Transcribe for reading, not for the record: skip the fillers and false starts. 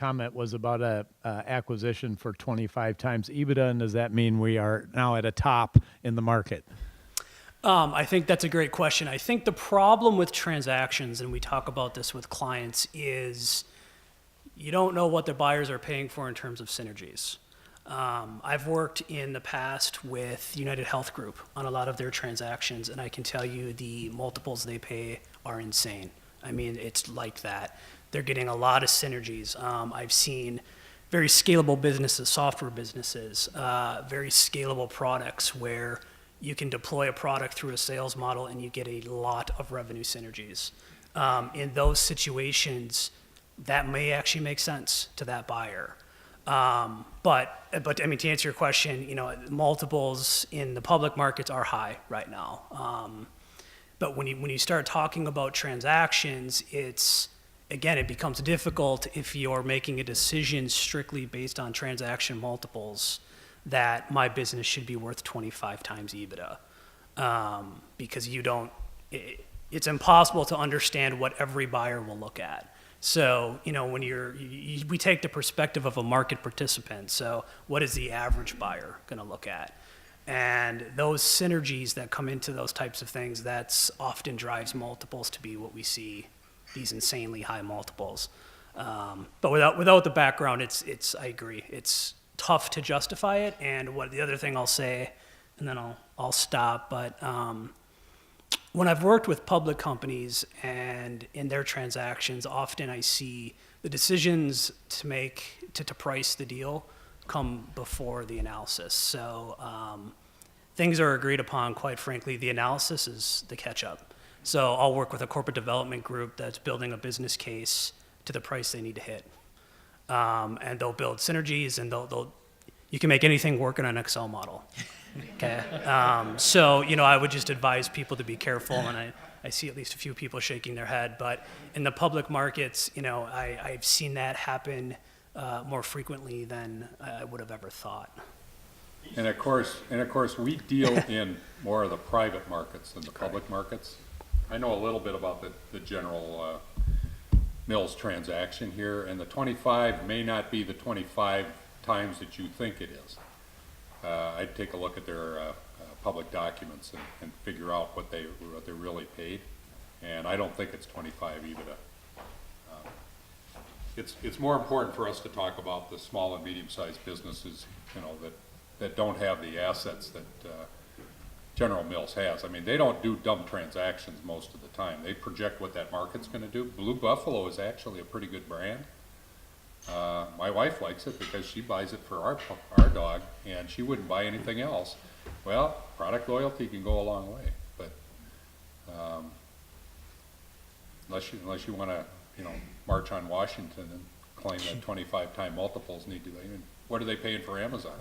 comment was about a acquisition for 25 times EBITDA, and does that mean we are now at a top in the market? I think that's a great question. I think the problem with transactions, and we talk about this with clients, is you don't know what the buyers are paying for in terms of synergies. I've worked in the past with United Health Group on a lot of their transactions, and I can tell you the multiples they pay are insane. I mean, it's like that. They're getting a lot of synergies. I've seen very scalable businesses, software businesses, very scalable products where you can deploy a product through a sales model and you get a lot of revenue synergies. In those situations, that may actually make sense to that buyer. But I mean, to answer your question, you know, multiples in the public markets are high right now. But when you start talking about transactions, again, it becomes difficult if you're making a decision strictly based on transaction multiples that my business should be worth 25 times EBITDA. Because it's impossible to understand what every buyer will look at. So, you know, when we take the perspective of a market participant. So what is the average buyer going to look at? And those synergies that come into those types of things, that's often drives multiples to be what we see, these insanely high multiples. But without the background, I agree. It's tough to justify it. And the other thing I'll say, and then I'll stop, but when I've worked with public companies and in their transactions, often I see the decisions to price the deal come before the analysis. So things are agreed upon, quite frankly. The analysis is the catch-up. So I'll work with a corporate development group that's building a business case to the price they need to hit. And they'll build synergies, and you can make anything work in an Excel model. Okay. So, you know, I would just advise people to be careful, and I see at least a few people shaking their head. But in the public markets, you know, I've seen that happen more frequently than I would have ever thought. And of course, we deal in more of the private markets than the public markets. I know a little bit about the General Mills transaction here, and the 25 may not be the 25 times that you think it is. I'd take a look at their public documents and figure out what they really paid, and I don't think it's 25 EBITDA. It's more important for us to talk about the small and medium-sized businesses, you know, that don't have the assets that General Mills has. I mean, they don't do dumb transactions most of the time. They project what that market's going to do. Blue Buffalo is actually a pretty good brand. My wife likes it because she buys it for our dog, and she wouldn't buy anything else. Well, product loyalty can go a long way, but unless you want to, you know, march on Washington and claim that 25-time multiples need to. What are they paying for Amazon?